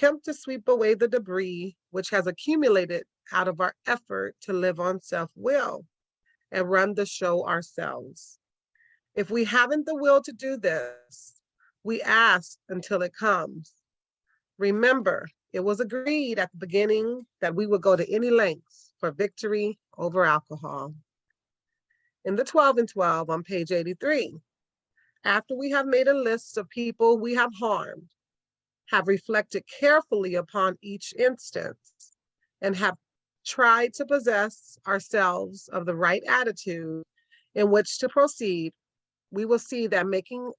attempt to sweep away the debris which has accumulated out of our effort to live on self-will and run the show ourselves. If we haven't the will to do this, we ask until it comes. Remember, it was agreed at the beginning that we would go to any lengths for victory over alcohol. In the 12 and 12 on page 83, after we have made a list of people we have harmed, have reflected carefully upon each instance, and have tried to possess ourselves of the right attitude in which to proceed, we will see that making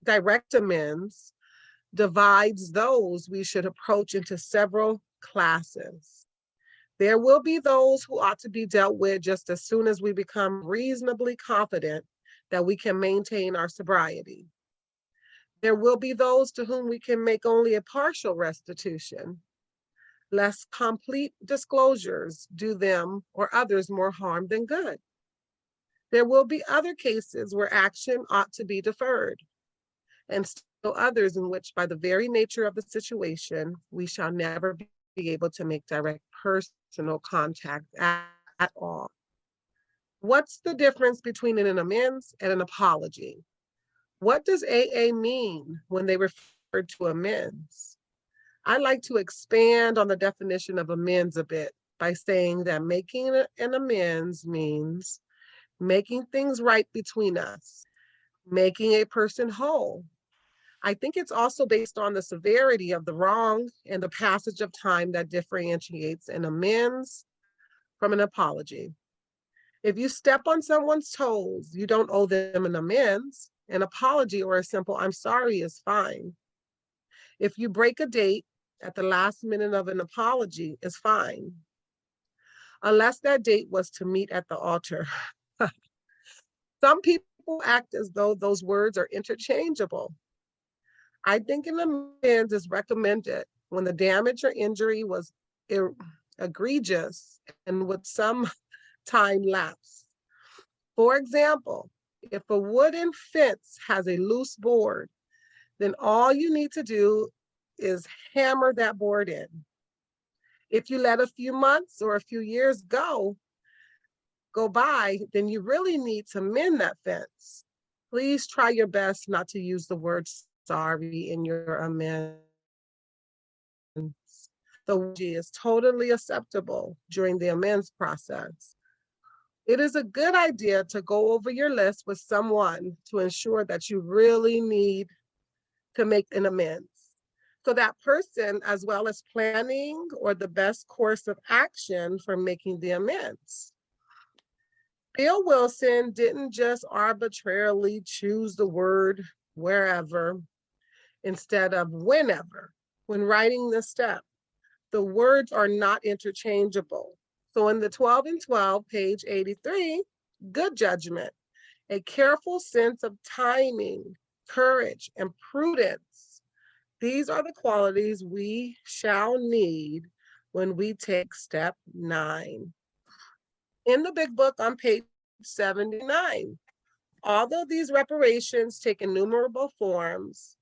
direct amends divides those we should approach into several classes. There will be those who ought to be dealt with just as soon as we become reasonably confident that we can maintain our sobriety. There will be those to whom we can make only a partial restitution, lest complete disclosures do them or others more harm than good. There will be other cases where action ought to be deferred, and still others in which, by the very nature of the situation, we shall never be able to make direct personal contact at all. What's the difference between an amends and an apology? What does AA mean when they refer to amends? I like to expand on the definition of amends a bit by saying that making an amends means making things right between us, making a person whole. I think it's also based on the severity of the wrong and the passage of time that differentiates an amends from an apology. If you step on someone's toes, you don't owe them an amends. An apology or a simple "I'm sorry" is fine. If you break a date at the last minute of an apology is fine, unless that date was to meet at the altar. Some people act as though those words are interchangeable. I think an amends is recommended when the damage or injury was egregious and with some time lapse. For example, if a wooden fence has a loose board, then all you need to do is hammer that board in. If you let a few months or a few years go by, then you really need to mend that fence. Please try your best not to use the word sorry in your amends. The word is totally acceptable during the amends process. It is a good idea to go over your list with someone to ensure that you really need to make an amends. So that person, as well as planning or the best course of action for making the amends. Bill Wilson didn't just arbitrarily choose the word wherever instead of whenever when writing the step. The words are not interchangeable. So in the 12 and 12, page 83, good judgment, a careful sense of timing, courage, and prudence. These are the qualities we shall need when we take step 9. In the big book on page 79, although these reparations take innumerable forms,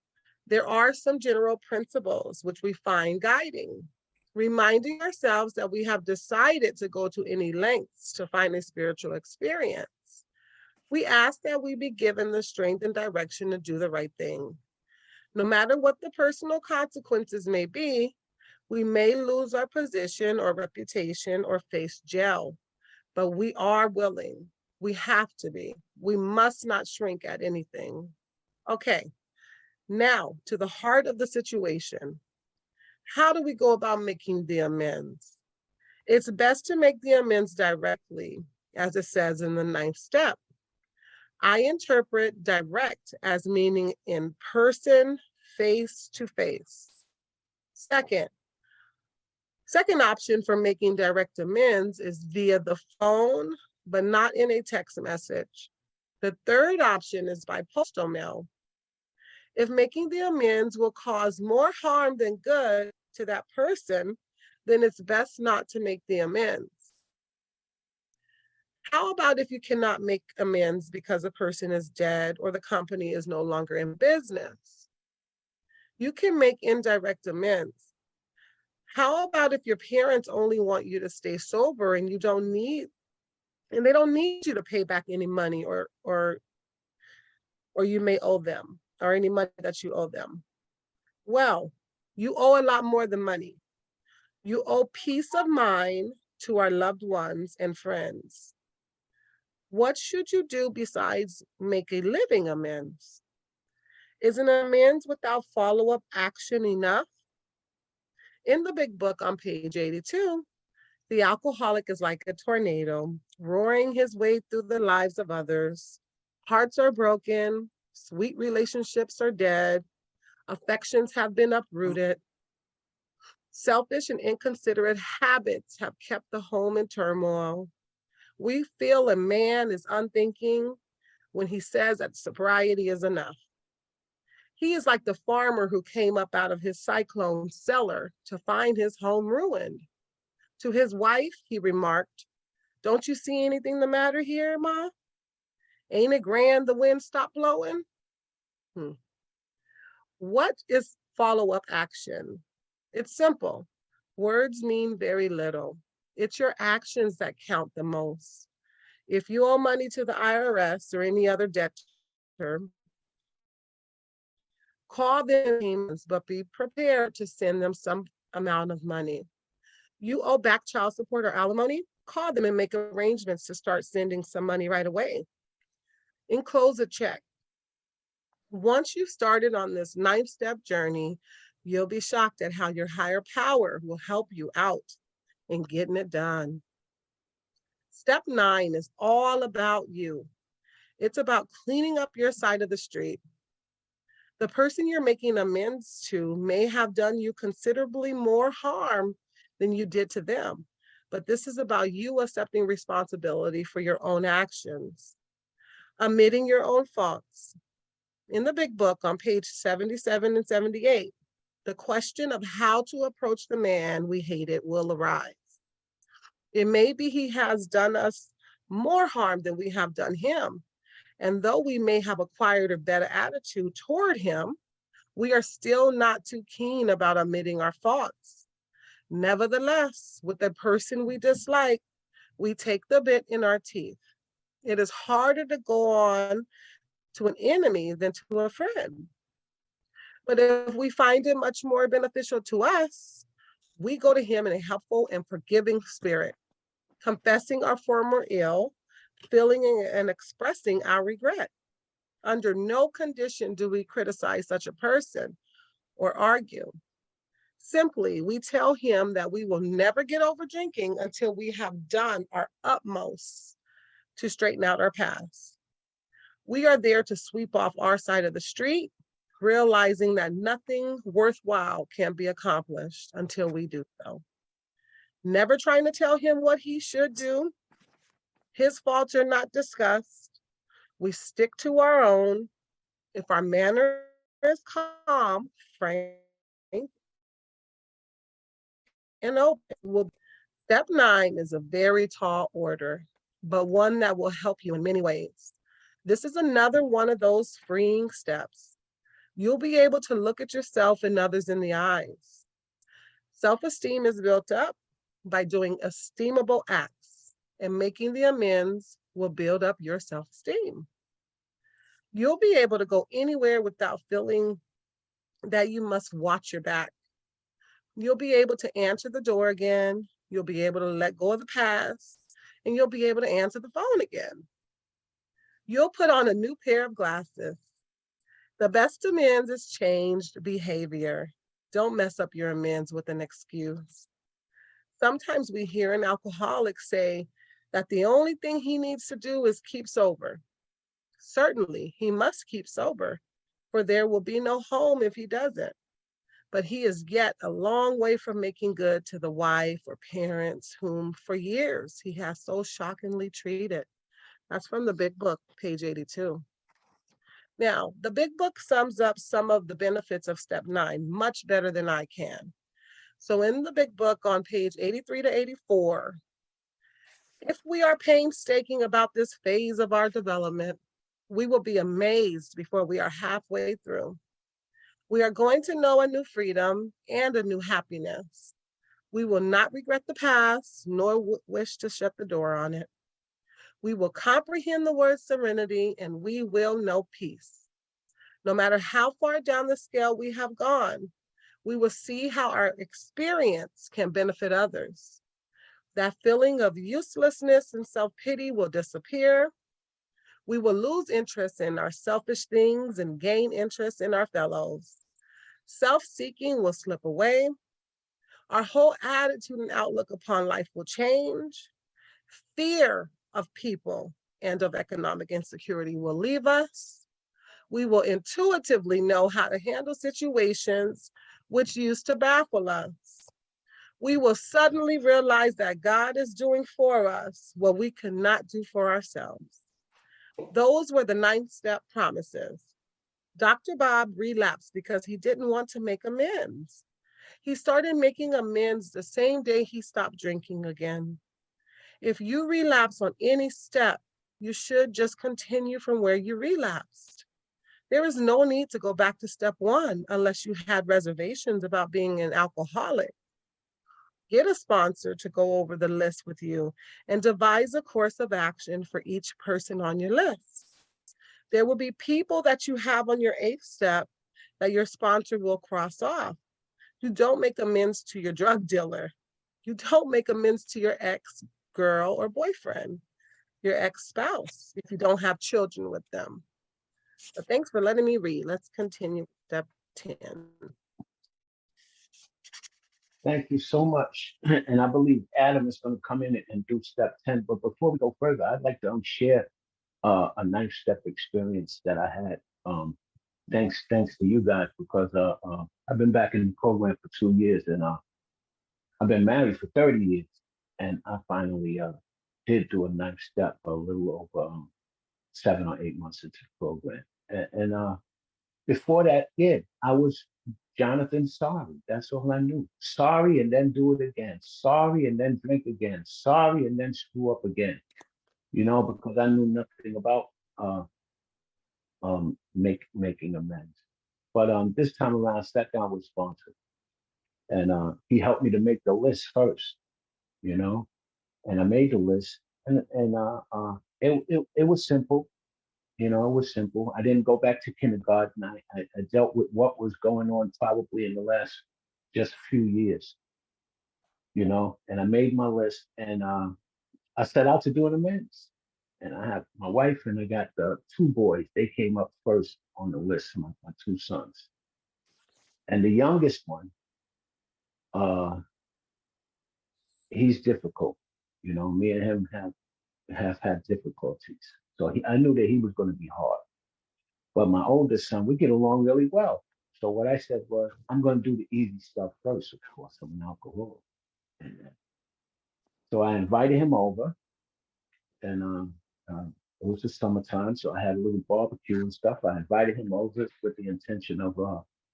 there are some general principles which we find guiding. Reminding ourselves that we have decided to go to any lengths to find a spiritual experience. We ask that we be given the strength and direction to do the right thing. No matter what the personal consequences may be, we may lose our position or reputation or face jail, but we are willing. We have to be. We must not shrink at anything. Okay, now to the heart of the situation. How do we go about making the amends? It's best to make the amends directly, as it says in the 9th step. I interpret direct as meaning in person, face to face. Second option for making direct amends is via the phone, but not in a text message. The third option is by postal mail. If making the amends will cause more harm than good to that person, then it's best not to make the amends. How about if you cannot make amends because a person is dead or the company is no longer in business? You can make indirect amends. How about if your parents only want you to stay sober and they don't need you to pay back any money or you may owe them or any money that you owe them? Well, you owe a lot more than money. You owe peace of mind to our loved ones and friends. What should you do besides make a living amends? Is an amends without follow-up action enough? In the big book on page 82, the alcoholic is like a tornado, roaring his way through the lives of others. Hearts are broken, sweet relationships are dead, affections have been uprooted. Selfish and inconsiderate habits have kept the home in turmoil. We feel a man is unthinking when he says that sobriety is enough. He is like the farmer who came up out of his cyclone cellar to find his home ruined. To his wife, he remarked, "Don't you see anything the matter here, Ma? Ain't it grand the wind stopped blowing?" Hmm. What is follow-up action? It's simple. Words mean very little. It's your actions that count the most. If you owe money to the IRS or any other debtor, call them, but be prepared to send them some amount of money. You owe back child support or alimony, call them and make arrangements to start sending some money right away. Enclose a check. Once you've started on this 9-step journey, you'll be shocked at how your higher power will help you out in getting it done. Step 9 is all about you. It's about cleaning up your side of the street. The person you're making amends to may have done you considerably more harm than you did to them, but this is about you accepting responsibility for your own actions, admitting your own faults. In the big book on page 77 and 78, the question of how to approach the man we hated will arise. It may be he has done us more harm than we have done him. And though we may have acquired a better attitude toward him, we are still not too keen about admitting our faults. Nevertheless, with the person we dislike, we take the bit in our teeth. It is harder to go on to an enemy than to a friend. But if we find it much more beneficial to us, we go to him in a helpful and forgiving spirit, confessing our former ill, feeling and expressing our regret. Under no condition do we criticize such a person or argue. Simply, we tell him that we will never get over drinking until we have done our utmost to straighten out our past. We are there to sweep off our side of the street, realizing that nothing worthwhile can be accomplished until we do so. Never trying to tell him what he should do. His faults are not discussed. We stick to our own. If our manner is calm, frank, and open, step 9 is a very tall order, but one that will help you in many ways. This is another one of those freeing steps. You'll be able to look at yourself and others in the eyes. Self-esteem is built up by doing esteemable acts, and making the amends will build up your self-esteem. You'll be able to go anywhere without feeling that you must watch your back. You'll be able to answer the door again. You'll be able to let go of the past, and you'll be able to answer the phone again. You'll put on a new pair of glasses. The best amends is changed behavior. Don't mess up your amends with an excuse. Sometimes we hear an alcoholic say that the only thing he needs to do is keep sober. Certainly, he must keep sober, for there will be no home if he doesn't. But he is yet a long way from making good to the wife or parents whom for years he has so shockingly treated. That's from the big book, page 82. Now, the big book sums up some of the benefits of step 9 much better than I can. So in the big book on page 83 to 84, if we are painstaking about this phase of our development, we will be amazed before we are halfway through. We are going to know a new freedom and a new happiness. We will not regret the past, nor wish to shut the door on it. We will comprehend the word serenity, and we will know peace. No matter how far down the scale we have gone, we will see how our experience can benefit others. That feeling of uselessness and self-pity will disappear. We will lose interest in our selfish things and gain interest in our fellows. Self-seeking will slip away. Our whole attitude and outlook upon life will change. Fear of people and of economic insecurity will leave us. We will intuitively know how to handle situations which used to baffle us. We will suddenly realize that God is doing for us what we could not do for ourselves. Those were the 9-step promises. Dr. Bob relapsed because he didn't want to make amends. He started making amends the same day he stopped drinking again. If you relapse on any step, you should just continue from where you relapsed. There is no need to go back to step 1 unless you had reservations about being an alcoholic. Get a sponsor to go over the list with you and devise a course of action for each person on your list. There will be people that you have on your 8th step that your sponsor will cross off. You don't make amends to your drug dealer. You don't make amends to your ex girl or boyfriend, your ex spouse, if you don't have children with them. But thanks for letting me read. Let's continue with step 10. Thank you so much. And I believe Adam is going to come in and do step 10. But before we go further, I'd like to share a 9-step experience that I had. Thanks to you guys, because I've been back in the program for 2 years, and I've been married for 30 years. And I finally did do a 9-step a little over 7 or 8 months into the program. And before that, yeah, I was Jonathan sorry. That's all I knew. Sorry and then do it again. Sorry and then drink again. Sorry and then screw up again. Because I knew nothing about making amends. But this time around, I sat down with sponsor, and he helped me to make the list first. You know, and I made the list, and it was simple. It was simple. I didn't go back to kindergarten. I dealt with what was going on probably in the last just few years, and I made my list, and I set out to do an amends. And I have my wife, and I got the 2 boys. They came up first on the list, my 2 sons. And the youngest one, uh, he's difficult. Me and him have had difficulties. So I knew that he was going to be hard. But my oldest son, we get along really well. So what I said was, I'm going to do the easy stuff first, of course. I'm an alcoholic. And so I invited him over, and it was the summertime, so I had a little barbecue and stuff. I invited him over with the intention of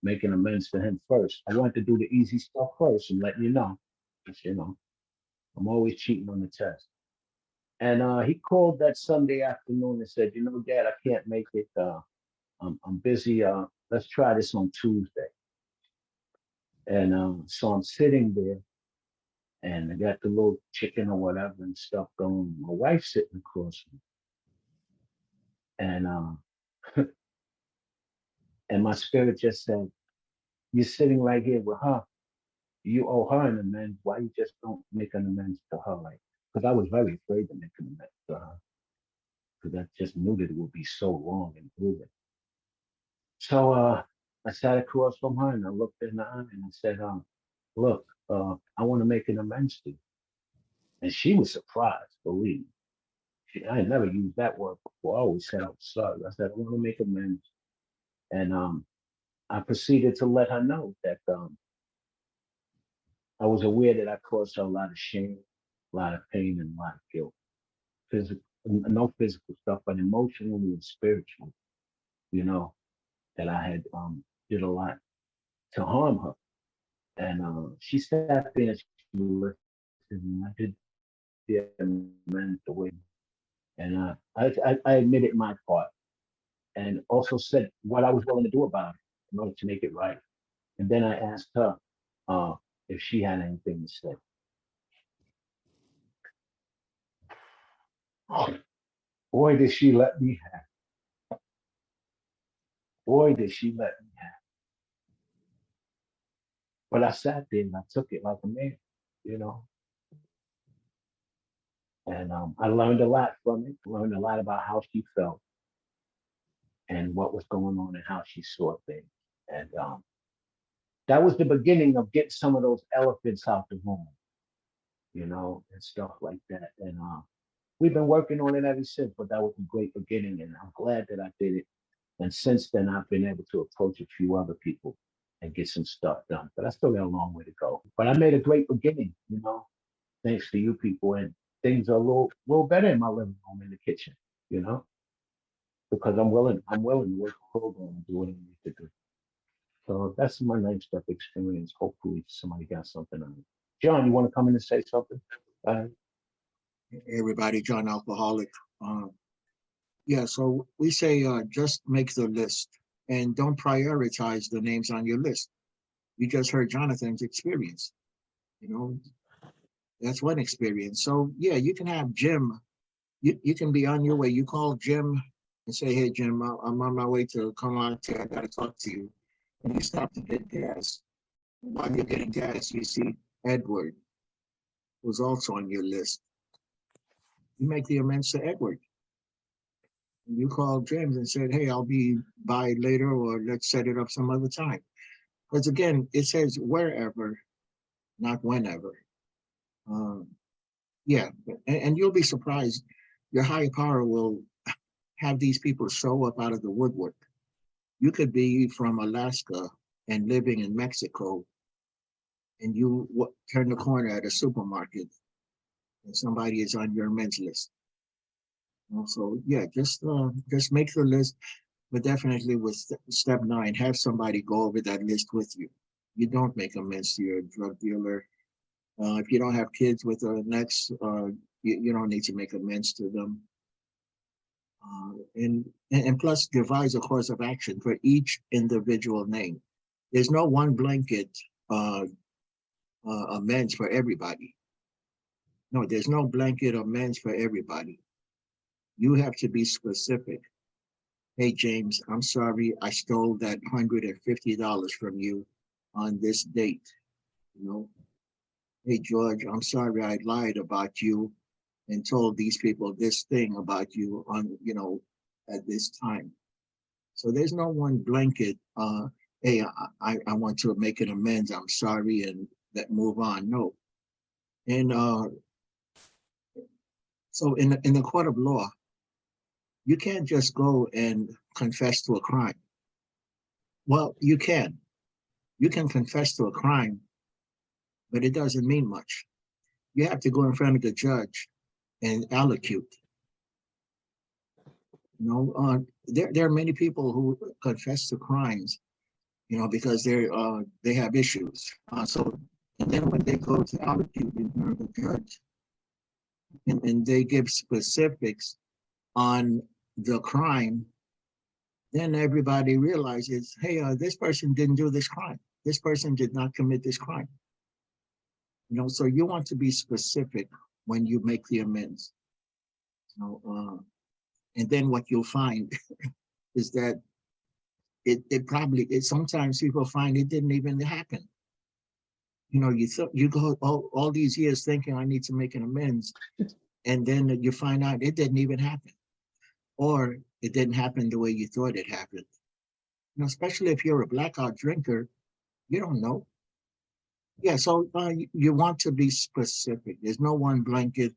making amends to him first. I wanted to do the easy stuff first and let you know, 'cause, I'm always cheating on the test. And he called that Sunday afternoon and said, Dad, I can't make it. I'm busy. Let's try this on Tuesday. And so I'm sitting there, and I got the little chicken or whatever and stuff going. My wife's sitting across me, and and my spirit just said, "You're sitting right here with her. You owe her an amends. Why you just don't make an amends to her?" Like, because I was very afraid to make an amends to her, because I just knew that it would be so long and grueling. So I sat across from her and I looked in the eye and I said, "Look, I want to make an amends to you." And she was surprised, believe me. I had never used that word before. I always said I was sorry. I said, "I want to make amends." And I proceeded to let her know that I was aware that I caused her a lot of shame, a lot of pain, and a lot of guilt. Physical, no physical stuff, but emotionally and spiritually, you know, that I had did a lot to harm her. And she sat there and she listened. And I did the amends the way. And I admitted my part and also said what I was willing to do about it. in order to make it right. And then I asked her if she had anything to say. Boy, did she let me have. Boy, did she let me have. But I sat there and I took it like a man, you know. And I learned a lot from it. Learned a lot about how she felt and what was going on and how she saw things. And that was the beginning of getting some of those elephants out the room, you know, and stuff like that. And we've been working on it ever since, but that was a great beginning. And I'm glad that I did it. And since then, I've been able to approach a few other people and get some stuff done. But I still got a long way to go. But I made a great beginning, you know, thanks to you people. And things are a little better in my living room, in the kitchen, you know, because I'm willing to work the program and do what I need to do. So that's my Ninth Step experience. Hopefully somebody got something on it. John, you want to come in and say something? Everybody, John Alcoholic. Yeah, so we say just make the list and don't prioritize the names on your list. You just heard Jonathan's experience. You know, that's one experience. So yeah, you can have Jim. You can be on your way. You call Jim and say, "Hey, Jim, I'm on my way to come on. I got to talk to you." And you stop to get gas. While you're getting gas, you see Edward, who's also on your list. You make the amends to Edward. You called James and said, "Hey, I'll be by later, or let's set it up some other time." Because again, it says wherever, not whenever. Yeah, and you'll be surprised. Your higher power will have these people show up out of the woodwork. You could be from Alaska and living in Mexico, and you turn the corner at a supermarket, and somebody is on your men's list. So yeah, just make the list, but definitely with step 9, have somebody go over that list with you. You don't make amends to your drug dealer. If you don't have kids with an ex, you don't need to make amends to them. And plus devise a course of action for each individual name. There's no one blanket amends for everybody. No, there's no blanket amends for everybody. You have to be specific. Hey, James, I'm sorry I stole that $150 from you on this date. You know, hey, George, I'm sorry I lied about you and told these people this thing about you on, at this time. So there's no one blanket, hey, I want to make an amends. I'm sorry and that move on. No. And so in the court of law, you can't just go and confess to a crime. Well, you can. You can confess to a crime, but it doesn't mean much. You have to go in front of the judge and allocute. There are many people who confess to crimes, because they have issues. And then when they go to allocute in front of the judge, and they give specifics on the crime, then everybody realizes, hey, this person didn't do this crime. This person did not commit this crime. So you want to be specific when you make the amends. And then what you'll find is that sometimes people find it didn't even happen. You go all these years thinking I need to make an amends, and then you find out it didn't even happen, or it didn't happen the way you thought it happened. Especially if you're a blackout drinker, you don't know. Yeah, so you want to be specific. There's no one blanket.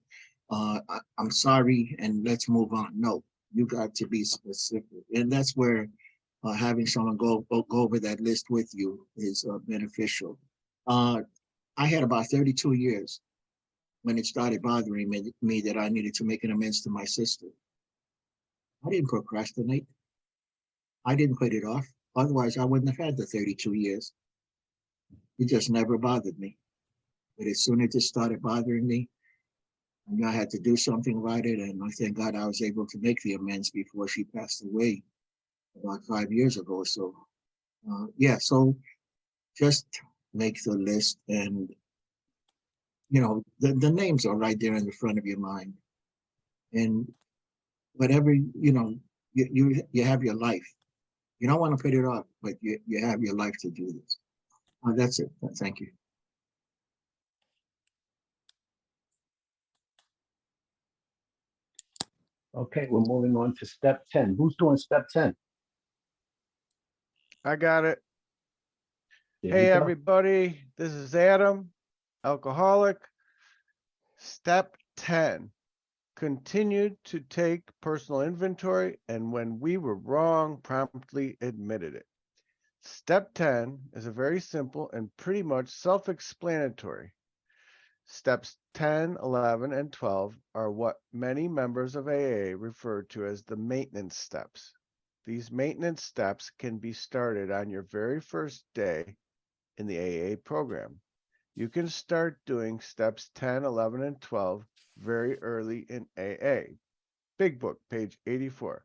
I'm sorry, and let's move on. No, you got to be specific, and that's where having someone go over that list with you is beneficial. I had about 32 years when it started bothering me that I needed to make an amends to my sister. I didn't procrastinate. I didn't put it off. Otherwise, I wouldn't have had the 32 years. It just never bothered me. But as soon as it started bothering me, I knew I had to do something about it. And I thank God I was able to make the amends before she passed away about 5 years ago or so. Yeah, so just make the list, and the names are right there in the front of your mind. And whatever, you have your life. You don't want to put it off, but you have your life to do this. That's it. Thank you. Okay, we're moving on to step 10. Who's doing step 10? I got it. There you Hey, go. everybody. This is Adam, alcoholic. Step 10. Continued to take personal inventory, and when we were wrong, promptly admitted it. Step 10 is a very simple and pretty much self-explanatory. Steps 10, 11, and 12 are what many members of AA refer to as the maintenance steps. These maintenance steps can be started on your very first day in the AA program. You can start doing steps 10, 11, and 12 very early in AA. Big Book, page 84.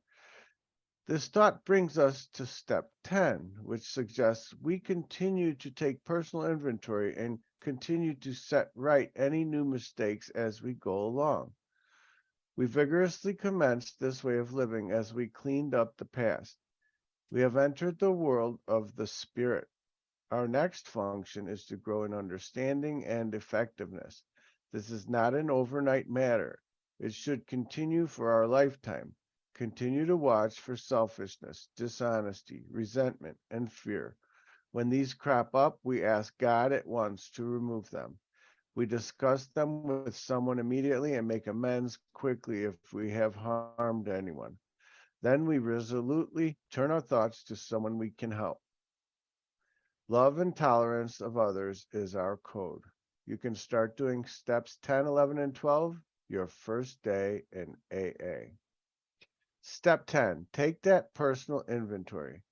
This thought brings us to step 10, which suggests we continue to take personal inventory and continue to set right any new mistakes as we go along. We vigorously commenced this way of living as we cleaned up the past. We have entered the world of the spirit. Our next function is to grow in understanding and effectiveness. This is not an overnight matter. It should continue for our lifetime. Continue to watch for selfishness, dishonesty, resentment, and fear. When these crop up, we ask God at once to remove them. We discuss them with someone immediately and make amends quickly if we have harmed anyone. Then we resolutely turn our thoughts to someone we can help. Love and tolerance of others is our code. You can start doing steps 10, 11, and 12 your first day in AA. Step 10, take that personal inventory.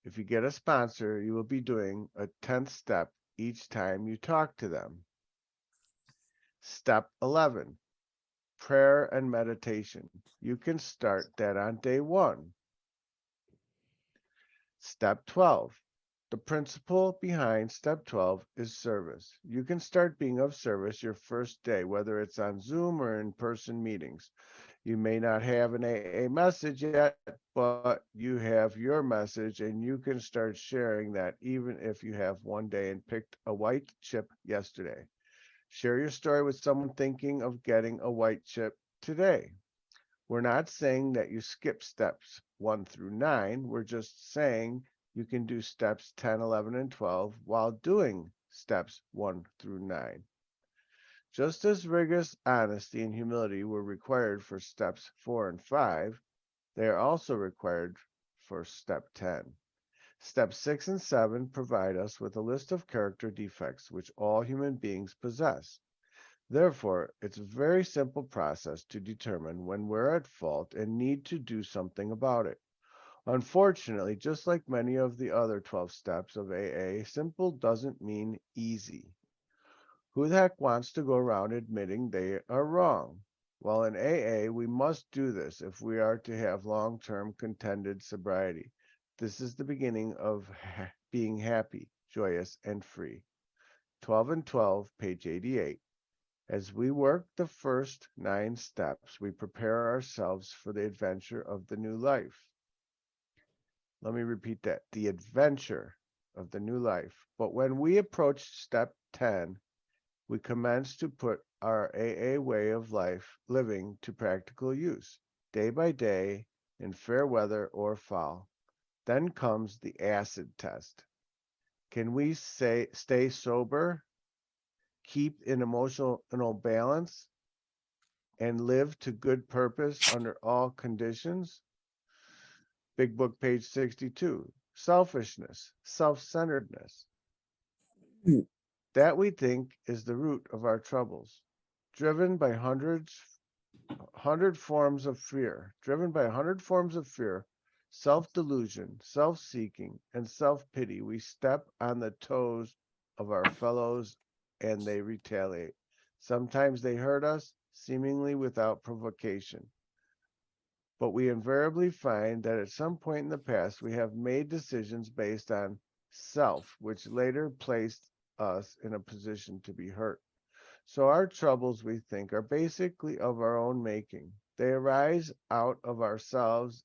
If you get a sponsor, you will be doing a 10th step each time you talk to them. Step 11, prayer and meditation. You can start that on day 1. Step 12, the principle behind step 12 is service. You can start being of service your first day, whether it's on Zoom or in person meetings. You may not have an AA message yet, but you have your message, and you can start sharing that even if you have one day and picked a white chip yesterday. Share your story with someone thinking of getting a white chip today. We're not saying that you skip steps 1 through 9. We're just saying you can do steps 10, 11, and 12 while doing steps 1 through 9. Just as rigorous honesty and humility were required for steps 4 and 5, they are also required for step 10. Steps 6 and 7 provide us with a list of character defects which all human beings possess. Therefore, it's a very simple process to determine when we're at fault and need to do something about it. Unfortunately, just like many of the other 12 steps of AA, simple doesn't mean easy. Who the heck wants to go around admitting they are wrong? Well, in AA, we must do this if we are to have long-term contended sobriety. This is the beginning of being happy, joyous, and free. 12 and 12, page 88. As we work the first 9 steps, we prepare ourselves for the adventure of the new life. Let me repeat that, the adventure of the new life. But when we approach step 10, we commence to put our AA way of life living to practical use, day by day, in fair weather or foul. Then comes the acid test. Can we stay sober, keep an emotional balance, and live to good purpose under all conditions? Big Book, page 62. Selfishness, self-centeredness. That we think is the root of our troubles. Driven by 100 forms of fear, self-delusion, self-seeking, and self-pity, we step on the toes of our fellows and they retaliate. Sometimes they hurt us, seemingly without provocation. but we invariably find that at some point in the past we have made decisions based on self, which later placed us in a position to be hurt. So our troubles, we think, are basically of our own making. They arise out of ourselves,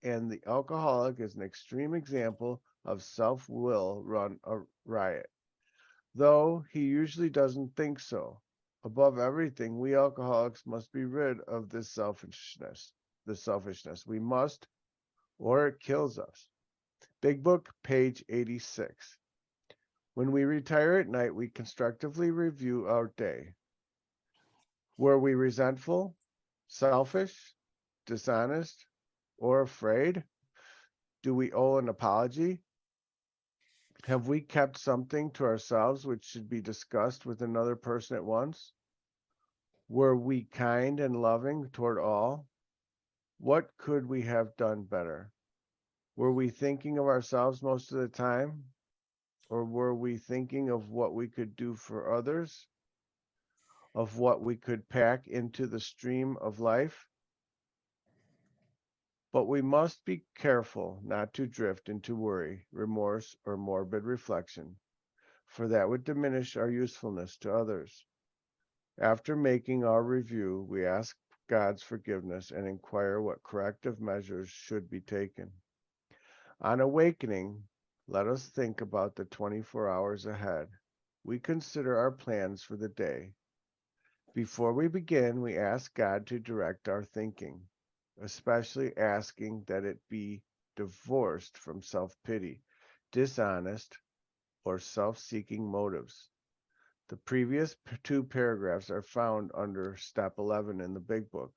and the alcoholic is an extreme example of self-will run a riot, though he usually doesn't think so. Above everything, we alcoholics must be rid of this selfishness. We must, or it kills us. Big Book, page 86. When we retire at night, we constructively review our day. Were we resentful, selfish, dishonest, or afraid? Do we owe an apology? Have we kept something to ourselves which should be discussed with another person at once? Were we kind and loving toward all? What could we have done better? Were we thinking of ourselves most of the time? Or were we thinking of what we could do for others? Of what we could pack into the stream of life? But we must be careful not to drift into worry, remorse, or morbid reflection, for that would diminish our usefulness to others. After making our review, we ask God's forgiveness and inquire what corrective measures should be taken. On awakening, let us think about the 24 hours ahead. We consider our plans for the day. Before we begin, we ask God to direct our thinking, especially asking that it be divorced from self-pity, dishonest, or self-seeking motives. The previous two paragraphs are found under step 11 in the Big Book,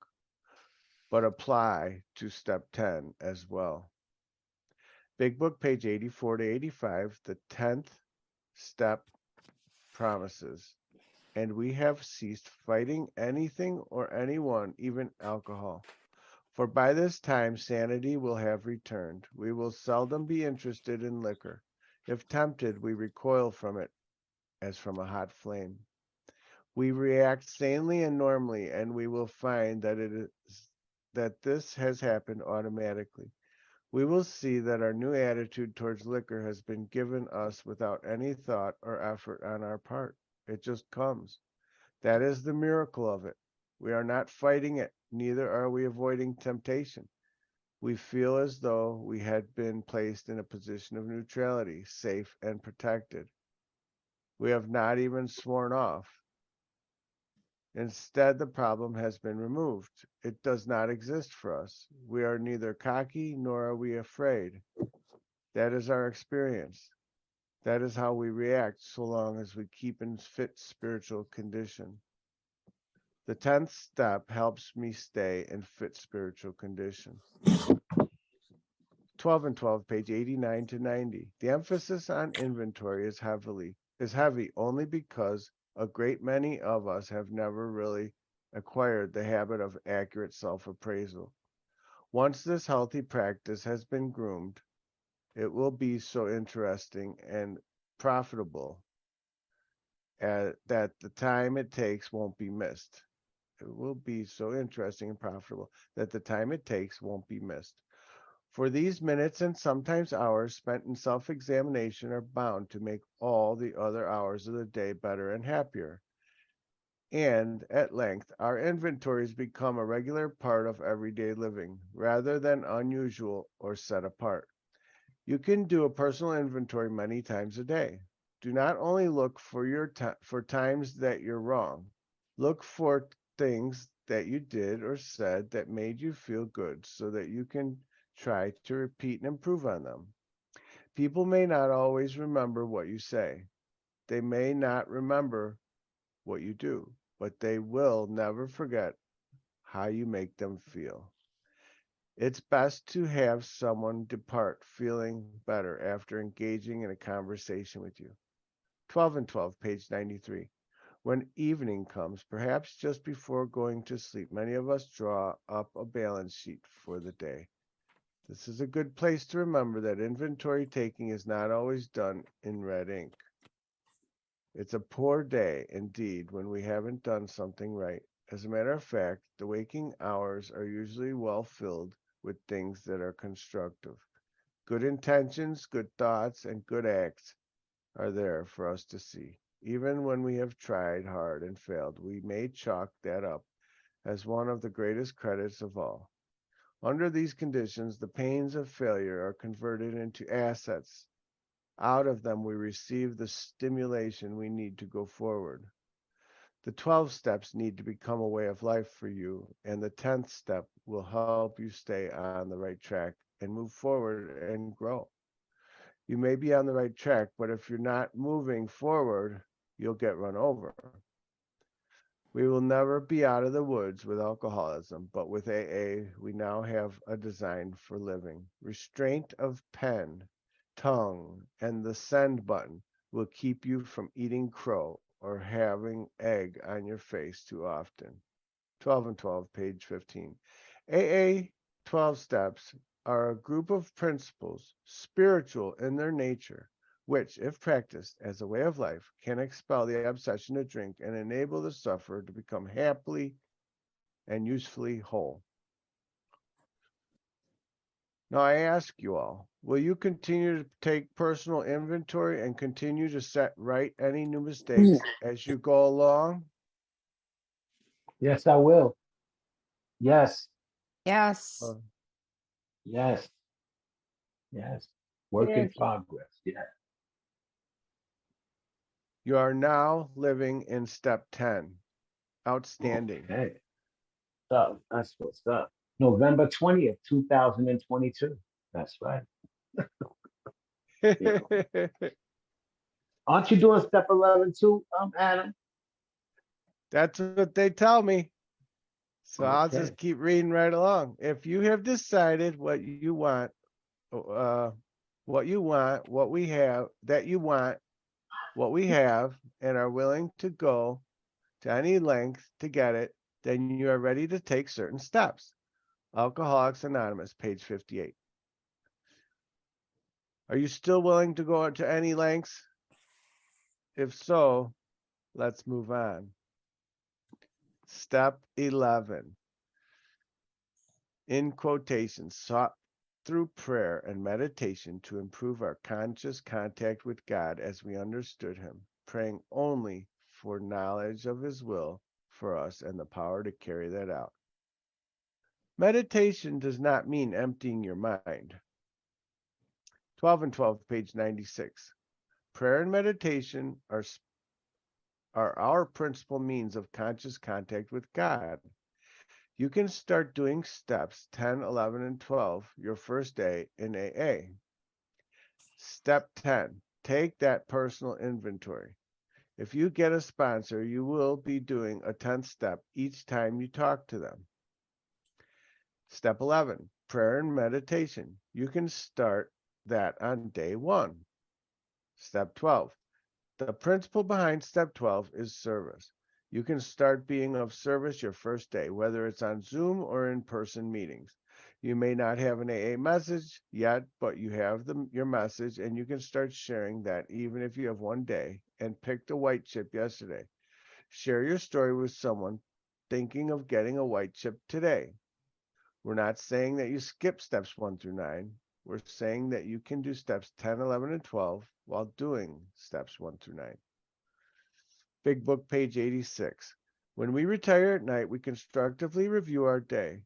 but apply to step 10 as well. Big Book, page 84 to 85, the 10th step promises, and we have ceased fighting anything or anyone, even alcohol. For by this time sanity will have returned. We will seldom be interested in liquor. If tempted, we recoil from it as from a hot flame. We react sanely and normally, and we will find that this has happened automatically. We will see that our new attitude towards liquor has been given us without any thought or effort on our part. It just comes. That is the miracle of it. We are not fighting it, neither are we avoiding temptation. We feel as though we had been placed in a position of neutrality, safe and protected. We have not even sworn off. Instead, the problem has been removed. It does not exist for us. We are neither cocky nor are we afraid. That is our experience. That is how we react so long as we keep in fit spiritual condition. The 10th step helps me stay in fit spiritual condition. 12 and 12, page 89 to 90. The emphasis on inventory is heavy only because a great many of us have never really acquired the habit of accurate self-appraisal. Once this healthy practice has been groomed, it will be so interesting and profitable that the time it takes won't be missed. It will be so interesting and profitable that the time it takes won't be missed. For these minutes and sometimes hours spent in self-examination are bound to make all the other hours of the day better and happier. And at length, our inventories become a regular part of everyday living, rather than unusual or set apart. You can do a personal inventory many times a day. Do not only look for times that you're wrong. Look for things that you did or said that made you feel good so that you can try to repeat and improve on them. People may not always remember what you say. They may not remember what you do, but they will never forget how you make them feel. It's best to have someone depart feeling better after engaging in a conversation with you. 12 and 12, page 93. When evening comes, perhaps just before going to sleep, many of us draw up a balance sheet for the day. This is a good place to remember that inventory taking is not always done in red ink. It's a poor day indeed when we haven't done something right. As a matter of fact, the waking hours are usually well filled with things that are constructive. Good intentions, good thoughts, and good acts are there for us to see. Even when we have tried hard and failed, we may chalk that up as one of the greatest credits of all. Under these conditions, the pains of failure are converted into assets. Out of them, we receive the stimulation we need to go forward. The 12 steps need to become a way of life for you, and the 10th step will help you stay on the right track and move forward and grow. You may be on the right track, but if you're not moving forward, you'll get run over. We will never be out of the woods with alcoholism, but with AA, we now have a design for living. Restraint of pen, tongue, and the send button will keep you from eating crow or having egg on your face too often. 12 and 12, page 15. AA 12 steps are a group of principles, spiritual in their nature, which, if practiced as a way of life, can expel the obsession to drink and enable the sufferer to become happily and usefully whole. Now, I ask you all, will you continue to take personal inventory and continue to set right any new mistakes as you go along? Yes, I will. Yes, Yes. Uh, yes, yes. Work in Yes. progress. Yeah. You are now living in step 10. Outstanding. Okay. So that's what's up. November 20th, 2022. That's right. Yeah. Aren't you doing step 11 too, Adam? That's what they tell me. So I'll Okay. just keep reading right along. If you have decided uh, what you want, what we have, that you want, what we have, and are willing to go to any length to get it, then you are ready to take certain steps. Alcoholics Anonymous, page 58. Are you still willing to go to any lengths? If so, let's move on. Step 11. In quotations, sought through prayer and meditation to improve our conscious contact with God as we understood Him, praying only for knowledge of His will for us and the power to carry that out. Meditation does not mean emptying your mind. 12 and 12, page 96. Prayer and meditation are our principal means of conscious contact with God. You can start doing steps 10, 11, and 12 your first day in AA. Step 10, take that personal inventory. If you get a sponsor, you will be doing a 10th step each time you talk to them. Step 11, prayer and meditation. You can start that on day 1. Step 12, the principle behind step 12 is service. You can start being of service your first day, whether it's on Zoom or in-person meetings. You may not have an AA message yet, but you have your message, and you can start sharing that even if you have one day and picked a white chip yesterday. Share your story with someone thinking of getting a white chip today. We're not saying that you skip steps 1 through 9. We're saying that you can do steps 10, 11, and 12 while doing steps 1 through 9. Big Book, page 86. When we retire at night, we constructively review our day.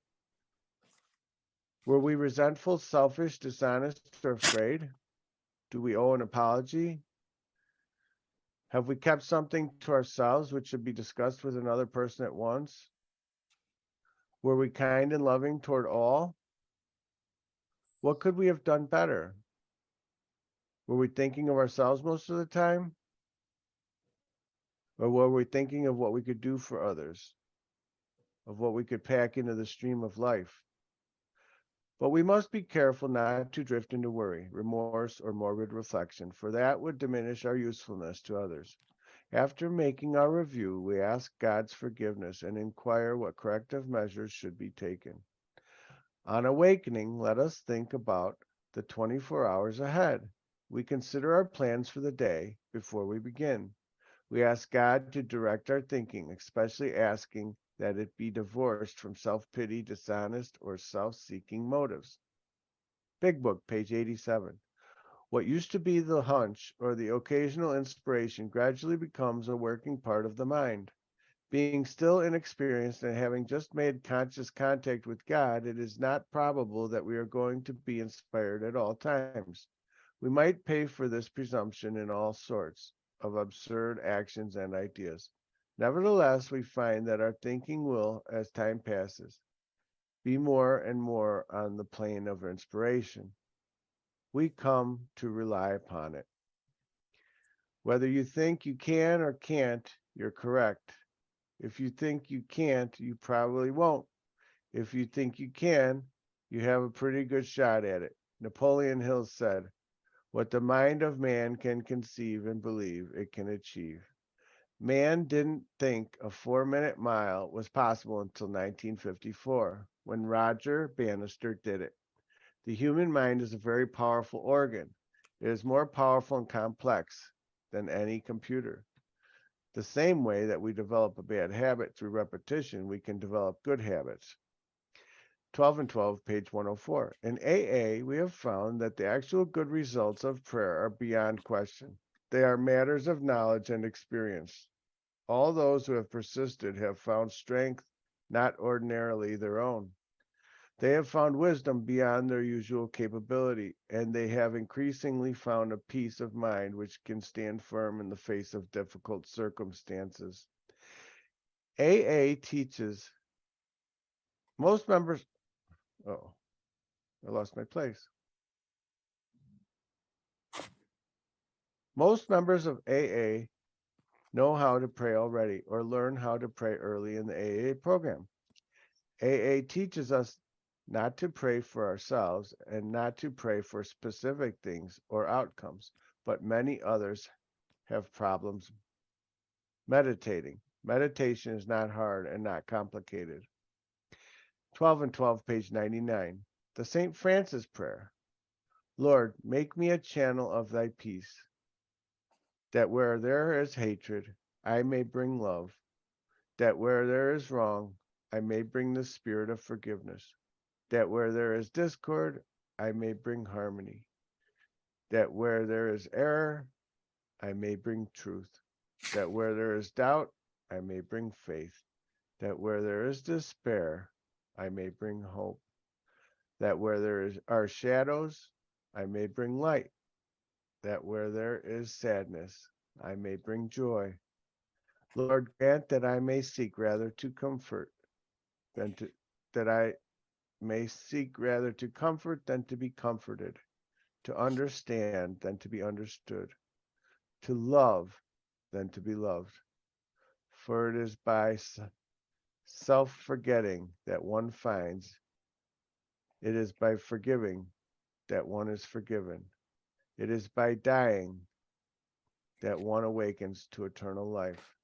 Were we resentful, selfish, dishonest, or afraid? Do we owe an apology? Have we kept something to ourselves which should be discussed with another person at once? Were we kind and loving toward all? What could we have done better? Were we thinking of ourselves most of the time? Or were we thinking of what we could do for others, of what we could pack into the stream of life? But we must be careful not to drift into worry, remorse, or morbid reflection, for that would diminish our usefulness to others. After making our review, we ask God's forgiveness and inquire what corrective measures should be taken. On awakening, let us think about the 24 hours ahead. We consider our plans for the day before we begin. We ask God to direct our thinking, especially asking that it be divorced from self-pity, dishonest, or self-seeking motives. Big Book, page 87. What used to be the hunch or the occasional inspiration gradually becomes a working part of the mind. Being still inexperienced and having just made conscious contact with God, it is not probable that we are going to be inspired at all times. We might pay for this presumption in all sorts of absurd actions and ideas. Nevertheless, we find that our thinking will, as time passes, be more and more on the plane of inspiration. We come to rely upon it. Whether you think you can or can't, you're correct. If you think you can't, you probably won't. If you think you can, you have a pretty good shot at it. Napoleon Hill said, "What the mind of man can conceive and believe, it can achieve." Man didn't think a 4-minute mile was possible until 1954, when Roger Bannister did it. The human mind is a very powerful organ. It is more powerful and complex than any computer. The same way that we develop a bad habit through repetition, we can develop good habits. 12 and 12, page 104. In AA, we have found that the actual good results of prayer are beyond question. They are matters of knowledge and experience. All those who have persisted have found strength not ordinarily their own. They have found wisdom beyond their usual capability, and they have increasingly found a peace of mind which can stand firm in the face of difficult circumstances. AA teaches most members. Oh, I lost my place. Most members of AA know how to pray already or learn how to pray early in the AA program. AA teaches us not to pray for ourselves and not to pray for specific things or outcomes, but many others have problems meditating. Meditation is not hard and not complicated. 12 and 12, page 99. The St. Francis prayer. Lord, make me a channel of thy peace, that where there is hatred, I may bring love, that where there is wrong, I may bring the spirit of forgiveness, that where there is discord, I may bring harmony, that where there is error, I may bring truth, that where there is doubt, I may bring faith, that where there is despair, I may bring hope, that where are shadows, I may bring light, that where there is sadness, I may bring joy. Lord, grant that I may seek rather to comfort than to that I may seek rather to comfort than to be comforted, to understand than to be understood, to love than to be loved. For it is by self-forgetting that one finds, it is by forgiving that one is forgiven. It is by dying that one awakens to eternal life.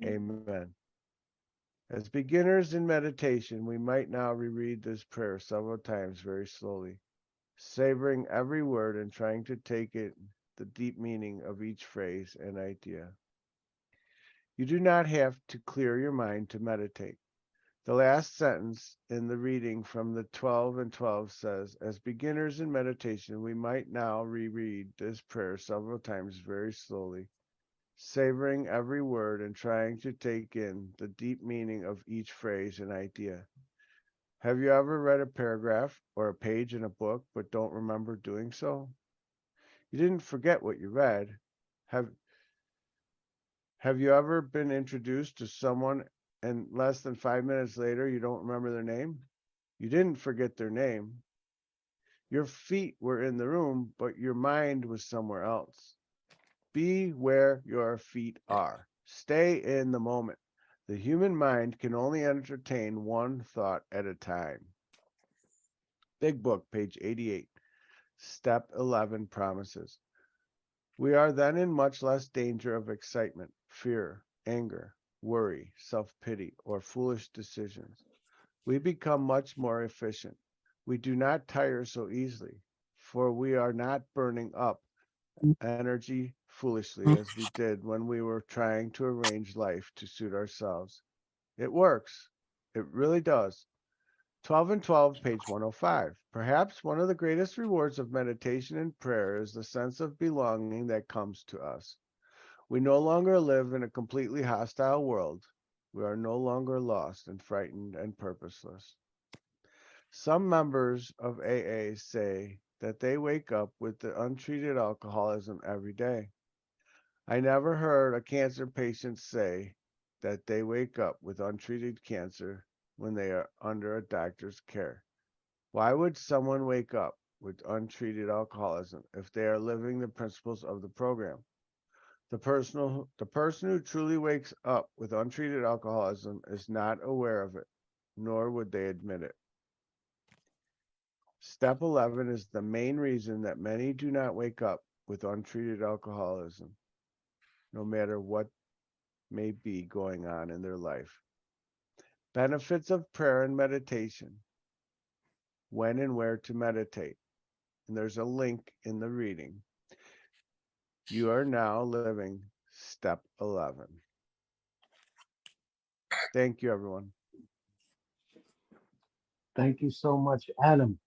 Amen. As beginners in meditation, we might now reread this prayer several times very slowly, savoring every word and trying to take it the deep meaning of each phrase and idea. You do not have to clear your mind to meditate. The last sentence in the reading from the 12 and 12 says, as beginners in meditation, we might now reread this prayer several times very slowly, savoring every word and trying to take in the deep meaning of each phrase and idea. Have you ever read a paragraph or a page in a book but don't remember doing so? You didn't forget what you read. Have you ever been introduced to someone and less than 5 minutes later you don't remember their name? You didn't forget their name. Your feet were in the room, but your mind was somewhere else. Be where your feet are. Stay in the moment. The human mind can only entertain one thought at a time. Big Book, page 88. Step 11 promises. We are then in much less danger of excitement, fear, anger, worry, self-pity, or foolish decisions. We become much more efficient. We do not tire so easily, for we are not burning up energy foolishly as we did when we were trying to arrange life to suit ourselves. It works. It really does. 12 and 12, page 105. Perhaps one of the greatest rewards of meditation and prayer is the sense of belonging that comes to us. We no longer live in a completely hostile world. We are no longer lost and frightened and purposeless. Some members of AA say that they wake up with the untreated alcoholism every day. I never heard a cancer patient say that they wake up with untreated cancer when they are under a doctor's care. Why would someone wake up with untreated alcoholism if they are living the principles of the program? The person who truly wakes up with untreated alcoholism is not aware of it, nor would they admit it. Step 11 is the main reason that many do not wake up with untreated alcoholism, no matter what may be going on in their life. Benefits of prayer and meditation. When and where to meditate. And there's a link in the reading. You are now living step 11. Thank you, everyone. Thank you so much, Adam,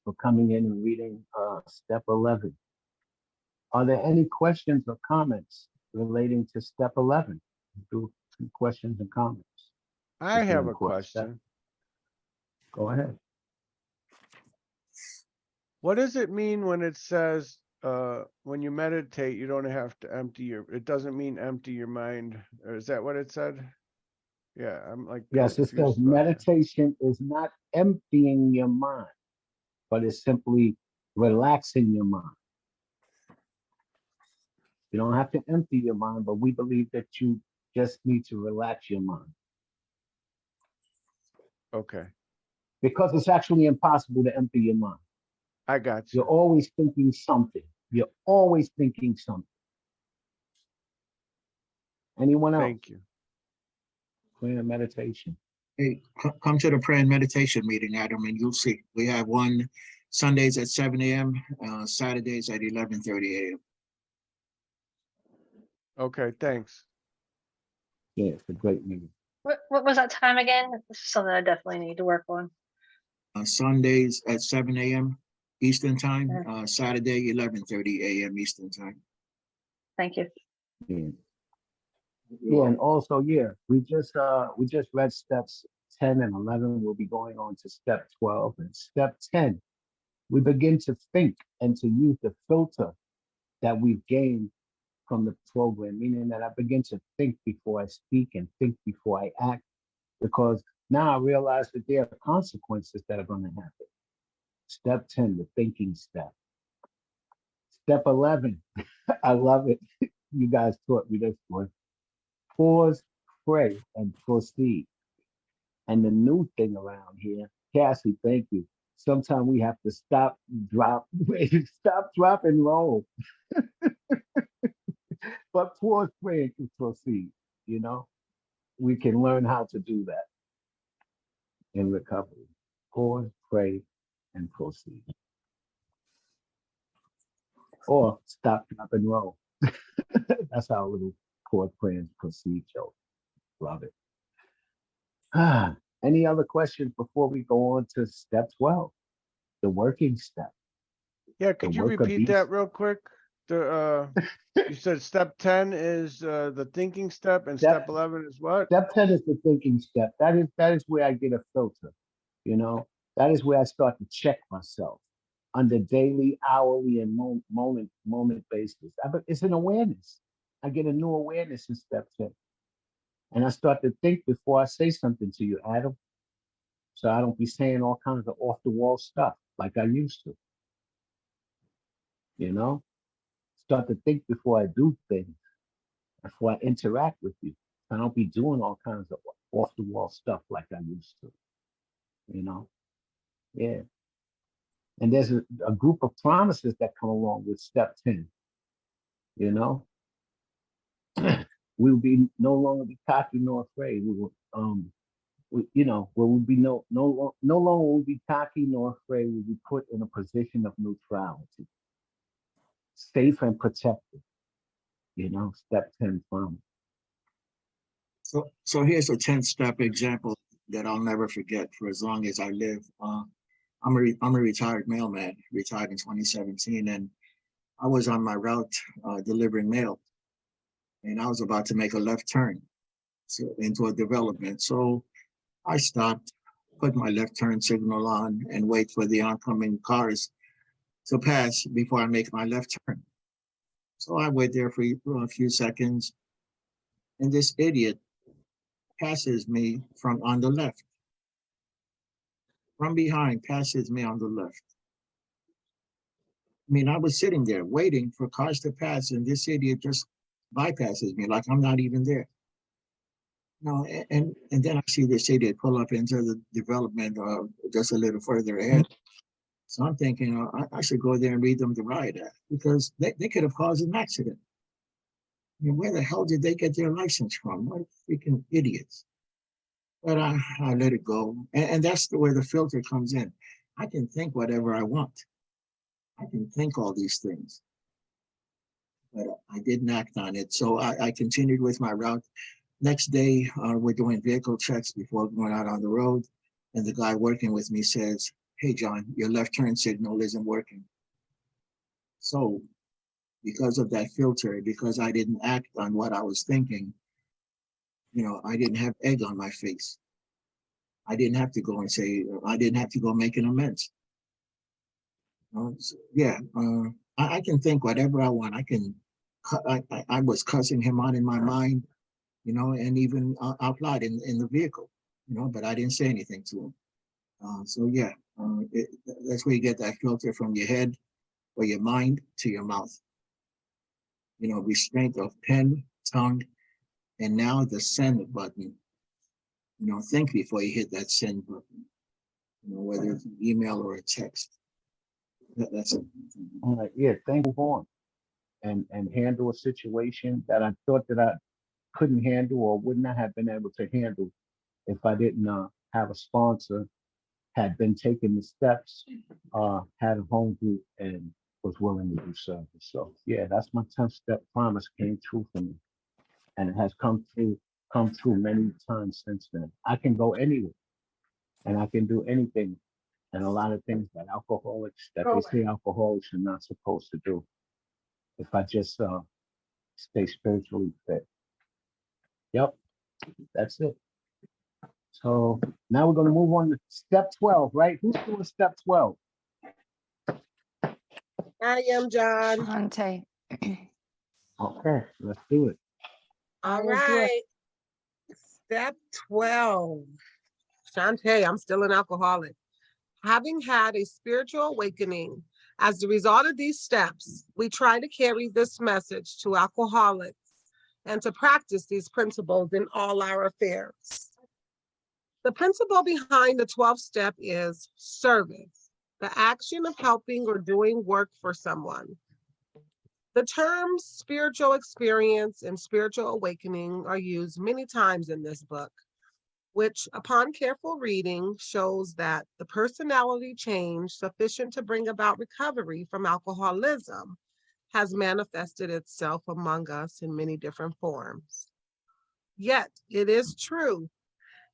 for coming in and reading step 11. Are there any questions or comments relating to step 11? Do some questions and comments. I It's an have a important step. question. Go ahead. What does it mean when it says when you meditate, you don't have to it doesn't mean empty your mind? Or is that what it said? Yeah, I'm like Yes, it says confused about that. meditation is not emptying your mind, but it's simply relaxing your mind. You don't have to empty your mind, but we believe that you just need to relax your mind. Okay, Because it's actually impossible to empty your mind. I got You're you. always thinking something. You're always thinking something. Anyone else? Thank you. Prayer and meditation. Hey, come to the prayer and meditation meeting, Adam, and you'll see. We have one Sundays at 7 a.m., Saturdays at 11:30 a.m. Okay, thanks. Yeah, it's a great meeting. What was that time again? This is something I definitely need to work on. Sundays at 7 a.m. Eastern time, Mhm. Saturday 11:30 a.m. Eastern time. Thank you. Yeah. Yeah, and also, yeah, we just read steps 10 and 11. We'll be going on to step 12. And step 10, we begin to think and to use the filter that we've gained from the program, meaning that I begin to think before I speak and think before I act, because now I realize that there are consequences that are going to happen. Step 10, the thinking step. Step 11, I love it. You guys taught me this one. Pause, pray, and proceed. And the new thing around here, Cassie, thank you. Sometimes we have to stop, drop, stop, drop, and roll. But pause, pray, and proceed. You know, we can learn how to do that in recovery. Pause, pray, and proceed. Or stop, drop, and roll. That's our little pause, pray, and proceed show. Love it. Any other questions before we go on to step 12, the working step? Yeah, could you worker repeat bees. that real quick? The you said step 10 is the thinking step, and Step- step 11 is what? Step 10 is the thinking step. That is where I get a filter, you know. That is where I start to check myself on the daily, hourly, and moment basis. It's an awareness. I get a new awareness in step 10. And I start to think before I say something to you, Adam. So I don't be saying all kinds of off the wall stuff like I used to. You know? Start to think before I do things, before I interact with you. I don't be doing all kinds of off the wall stuff like I used to. You know? Yeah. And there's a group of promises that come along with step 10. You know? We will be no longer be cocky nor afraid. We will we will be no longer will be cocky nor afraid. We'll be put in a position of neutrality, safe and protected. You know, step 10 promise. So here's a 10-step example that I'll never forget for as long as I live. I'm a retired mailman, retired in 2017, and I was on my route delivering mail, and I was about to make a left turn into a development. So I stopped, put my left turn signal on, and wait for the oncoming cars to pass before I make my left turn. So I wait there for a few seconds, and this idiot passes me from on the left. From behind, passes me on the left. I mean, I was sitting there waiting for cars to pass, and this idiot just bypasses me like I'm not even there. No, and then I see this idiot pull up into the development just a little further ahead. So I'm thinking I should go there and read them the riot act because they could have caused an accident. I mean, where the hell did they get their license from? What freaking idiots. But I let it go. And that's where the filter comes in. I can think whatever I want. I can think all these things. But I didn't act on it. So I continued with my route. Next day, we're doing vehicle checks before going out on the road. And the guy working with me says, "Hey, John, your left turn signal isn't working." So because of that filter, because I didn't act on what I was thinking, I didn't have egg on my face. I didn't have to go and say, I didn't have to go make an amends. So, yeah, I can think whatever I want. I was cussing him out in my mind, and even out loud in the vehicle, but I didn't say anything to him. So yeah, that's where you get that filter from your head or your mind to your mouth. Restraint of pen, tongue, and now the send button. Think before you hit that send button. Whether it's an email or a text. That's it. All right, yeah, thank you, on and handle a situation that I thought that I couldn't handle or would not have been able to handle if I didn't have a sponsor, had been taking the steps, had a home group, and was willing to do service. So yeah, that's my 10-step promise came true for me, and it has come true many times since then. I can go anywhere, and I can do anything, and a lot of things that they say alcoholics are not supposed to do. If I just stay spiritually fit. Yep, that's it. So now we're going to move on to step 12, right? Who's doing step 12? I am John. Shante. Okay, let's do it. All will do it. right. Step 12. Shantae, I'm still an alcoholic. Having had a spiritual awakening, as the result of these steps, we try to carry this message to alcoholics and to practice these principles in all our affairs. The principle behind the 12th step is service, the action of helping or doing work for someone. The terms spiritual experience and spiritual awakening are used many times in this book, which upon careful reading shows that the personality change sufficient to bring about recovery from alcoholism has manifested itself among us in many different forms. Yet it is true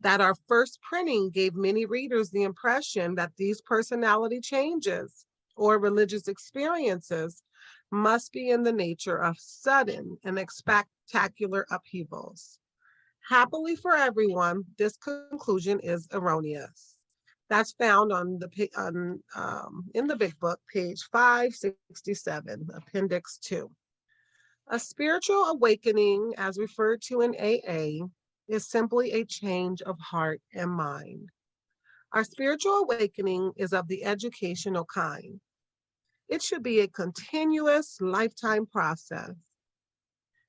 that our first printing gave many readers the impression that these personality changes or religious experiences must be in the nature of sudden and spectacular upheavals. Happily for everyone, this conclusion is erroneous. That's found in the big book, page 567, appendix 2. A spiritual awakening, as referred to in AA, is simply a change of heart and mind. Our spiritual awakening is of the educational kind. It should be a continuous lifetime process.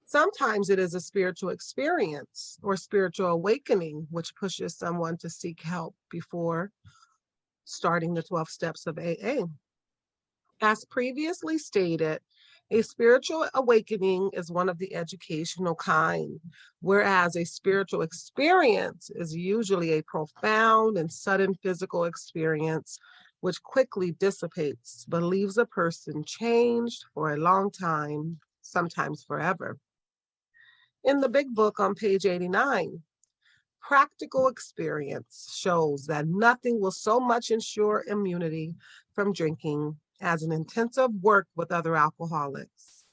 Sometimes it is a spiritual experience or spiritual awakening which pushes someone to seek help before starting the 12 steps of AA. As previously stated, a spiritual awakening is one of the educational kind, whereas a spiritual experience is usually a profound and sudden physical experience which quickly dissipates but leaves a person changed for a long time, sometimes forever. In the big book on page 89, practical experience shows that nothing will so much ensure immunity from drinking as an intensive work with other alcoholics.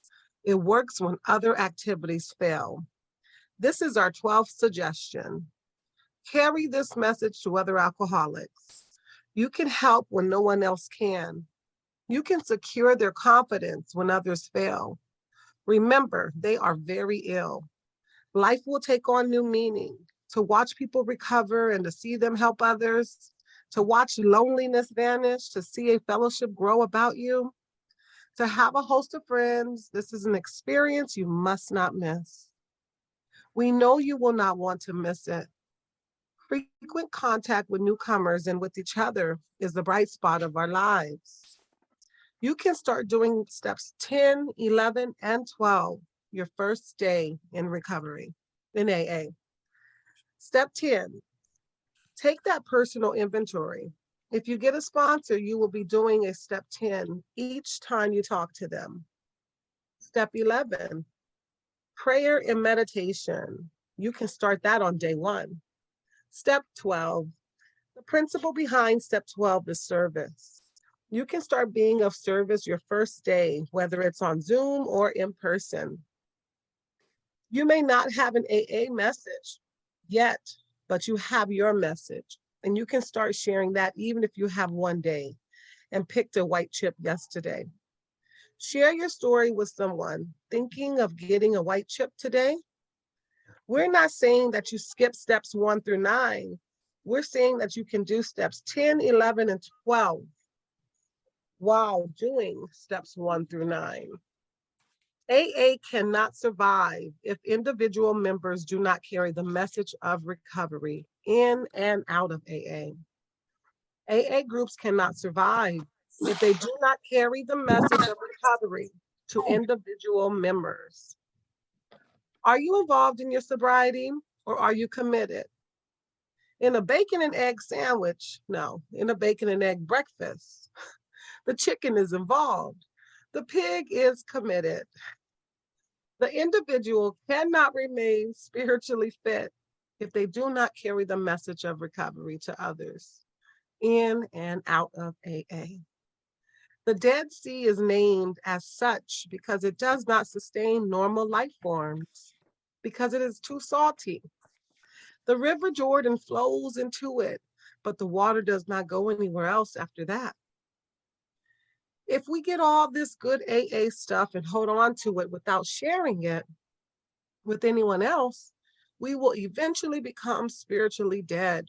It works when other activities fail. This is our 12th suggestion. Carry this message to other alcoholics. You can help when no one else can. You can secure their confidence when others fail. Remember, they are very ill. Life will take on new meaning. To watch people recover and to see them help others, to watch loneliness vanish, to see a fellowship grow about you, to have a host of friends, this is an experience you must not miss. We know you will not want to miss it. Frequent contact with newcomers and with each other is the bright spot of our lives. You can start doing steps 10, 11, and 12 your first day in recovery, in AA. Step 10, take that personal inventory. If you get a sponsor, you will be doing a step 10 each time you talk to them. Step 11, prayer and meditation. You can start that on day 1. Step 12, the principle behind step 12 is service. You can start being of service your first day, whether it's on Zoom or in person. You may not have an AA message yet, but you have your message, and you can start sharing that even if you have one day and picked a white chip yesterday. Share your story with someone thinking of getting a white chip today. We're not saying that you skip steps 1 through 9. We're saying that you can do steps 10, 11, and 12 while doing steps 1 through 9. AA cannot survive if individual members do not carry the message of recovery in and out of AA. AA groups cannot survive if they do not carry the message of recovery to individual members. Are you involved in your sobriety or are you committed? In a bacon and egg sandwich, no, in a bacon and egg breakfast, the chicken is involved. The pig is committed. The individual cannot remain spiritually fit if they do not carry the message of recovery to others in and out of AA. The Dead Sea is named as such because it does not sustain normal life forms, because it is too salty. The River Jordan flows into it, but the water does not go anywhere else after that. If we get all this good AA stuff and hold on to it without sharing it with anyone else, we will eventually become spiritually dead.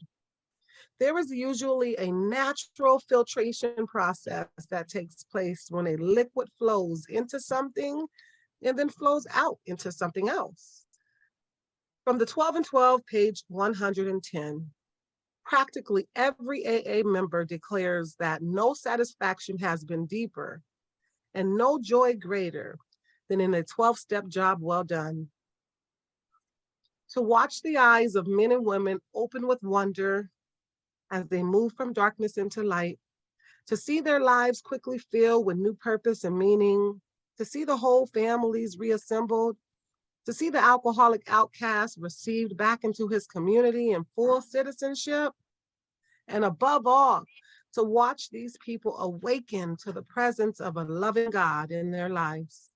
There is usually a natural filtration process that takes place when a liquid flows into something and then flows out into something else. From the 12 and 12, page 110, practically every AA member declares that no satisfaction has been deeper and no joy greater than in a 12-step job well done. To watch the eyes of men and women open with wonder as they move from darkness into light, to see their lives quickly filled with new purpose and meaning, to see the whole families reassembled, to see the alcoholic outcast received back into his community in full citizenship, and above all, to watch these people awaken to the presence of a loving God in their lives.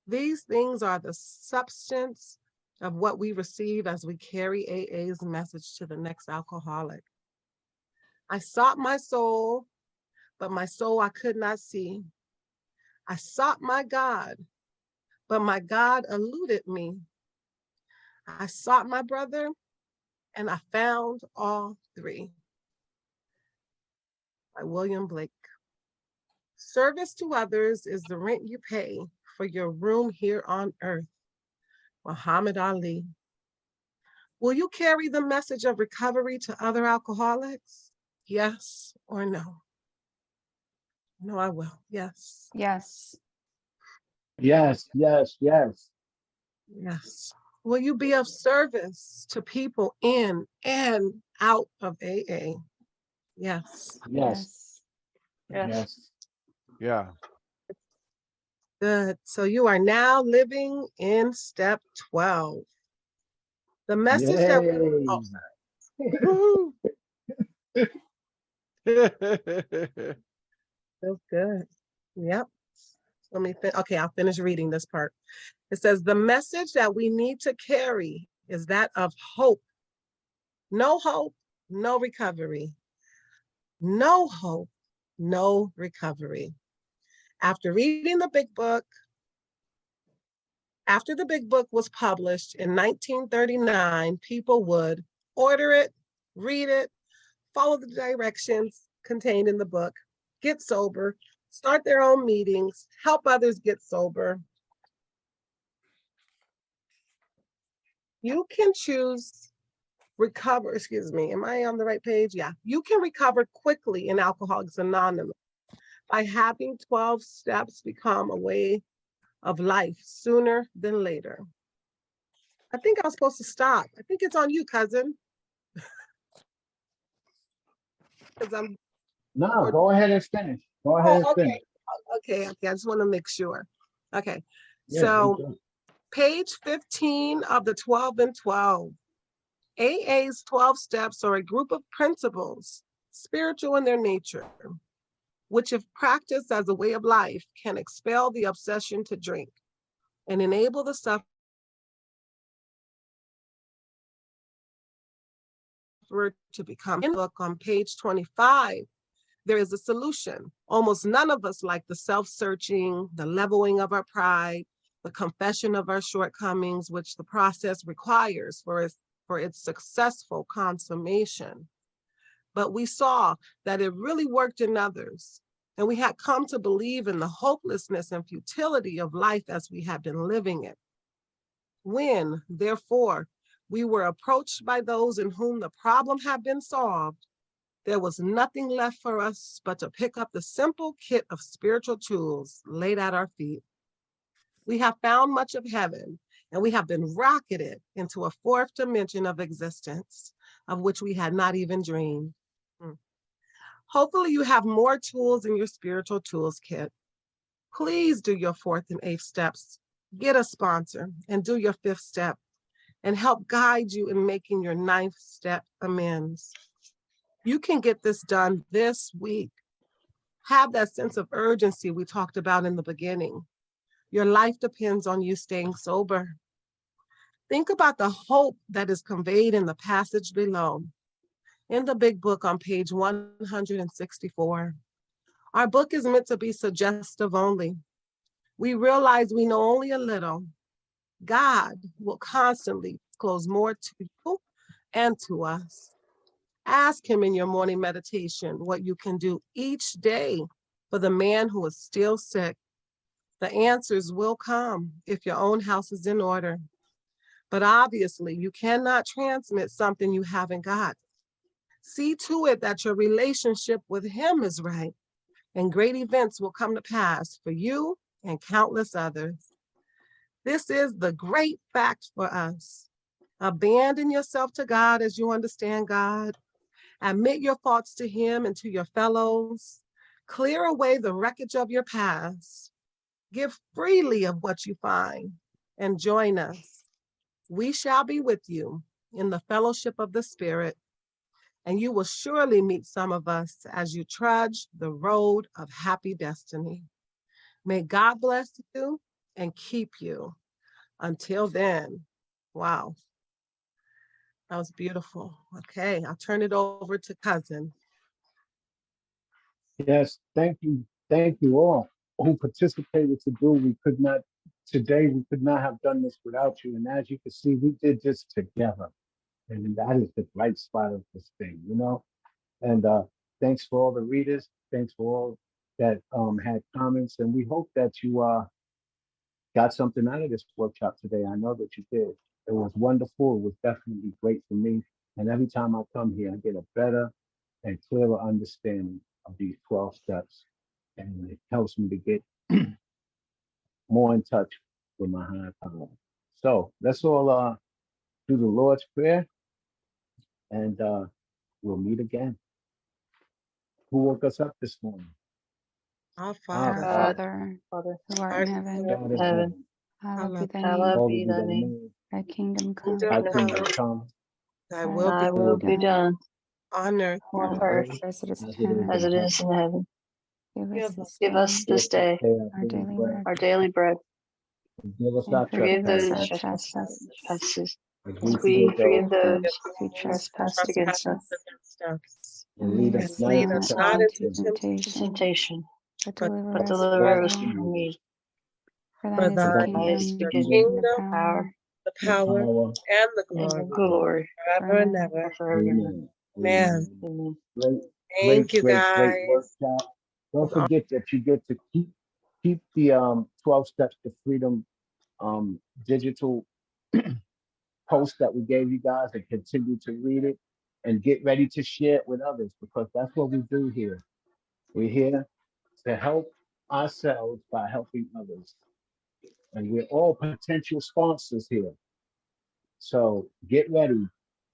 These things are the substance of what we receive as we carry AA's message to the next alcoholic. I sought my soul, but my soul I could not see. I sought my God, but my God eluded me. I sought my brother, and I found all three. By William Blake. Service to others is the rent you pay for your room here on earth. Muhammad Ali. Will you carry the message of recovery to other alcoholics? Yes or no? No, I will. Yes. Yes. Yes, yes, yes. Yes. Will you be of service to people in and out of AA? Yes. Yes, Yes. yes. Yeah. Good. So you are now living in step 12. The message that oh, Yay. woohoo, Woohoo. feels good. Yep. Okay, I'll finish reading this part. It says, the message that we need to carry is that of hope. No hope, no recovery. No hope, no recovery. After reading the big book, after the big book was published in 1939, people would order it, read it, follow the directions contained in the book, get sober, start their own meetings, help others get sober. You can choose recover, excuse me, am I on the right page? Yeah. You can recover quickly in Alcoholics Anonymous by having 12 steps become a way of life sooner than later. I think I was supposed to stop. I think it's on you, cousin. Because I'm No, go ahead and finish. Go ahead and oh, finish. okay. I just want to make sure. Okay. Yeah, you So good. page 15 of the 12 and 12. AA's 12 steps are a group of principles, spiritual in their nature, which if practiced as a way of life can expel the obsession to drink and enable the sufferer to become. In the book on page 25, there is a solution. Almost none of us like the self-searching, the leveling of our pride, the confession of our shortcomings, which the process requires for its successful consummation. But we saw that it really worked in others, and we had come to believe in the hopelessness and futility of life as we had been living it. When, therefore, we were approached by those in whom the problem had been solved, there was nothing left for us but to pick up the simple kit of spiritual tools laid at our feet. We have found much of heaven, and we have been rocketed into a fourth dimension of existence, of which we had not even dreamed. Hopefully you have more tools in your spiritual tools kit. Please do your fourth and eighth steps. Get a sponsor and do your fifth step and help guide you in making your ninth step amends. You can get this done this week. Have that sense of urgency we talked about in the beginning. Your life depends on you staying sober. Think about the hope that is conveyed in the passage below. In the big book on page 164. Our book is meant to be suggestive only. We realize we know only a little. God will constantly disclose more to you and to us. Ask him in your morning meditation what you can do each day for the man who is still sick. The answers will come if your own house is in order. But obviously, you cannot transmit something you haven't got. See to it that your relationship with him is right, and great events will come to pass for you and countless others. This is the great fact for us. Abandon yourself to God as you understand God. Admit your faults to him and to your fellows. Clear away the wreckage of your past. Give freely of what you find and join us. We shall be with you in the fellowship of the Spirit, and you will surely meet some of us as you trudge the road of happy destiny. May God bless you and keep you. Until then, wow, that was beautiful. Okay, I'll turn it over to cousin. Yes, thank you. Thank you all who participated to do. We could not have done this without you. And as you can see, we did this together. And that is the bright spot of this thing, you know? And thanks for all the readers. Thanks for all that had comments. And we hope that you got something out of this workshop today. I know that you did. It was wonderful. It was definitely great for me. And every time I come here, I get a better and clearer understanding of these 12 steps. And it helps me to get more in touch with my higher power. So let's all do the Lord's Prayer, and we'll meet again. Who woke us up this morning? Our Our Father, Father, Father, Father, who art art in in heaven, God in heaven, heaven, hallowed be thy hallowed name. hallowed hallowed be be thy thy name. name. Thy kingdom come. Kingdom Thy come, kingdom come, thy will Thy be will be done on earth on on earth earth As it is as in it is heaven. as in it heaven. is in heaven. Give us this Give us this day Give us our this day daily bread, bread. our daily bread. and give us And our forgive Forgive us those our trespasses, trespasses, trespasses as as we we forgive forgive those those who who trespass trespass against us. against us. and lead And us lead not Lead us us into not not into into temptation, To temptation, temptation, but but deliver but us deliver from us evil. from evil. For for thine is the for thine thine Thine is is the kingdom the kingdom, and the kingdom, power the the power, power. and the and glory, the glory, forever and forever. ever. forever and ever. Amen. Amen. Amen. Amen. Great, Thank you, great guys. workshop. Don't forget that you get to keep the 12 steps to freedom digital post that we gave you guys, and continue to read it and get ready to share it with others, because that's what we do here. We're here to help ourselves by helping others. And we're all potential sponsors here. So get ready.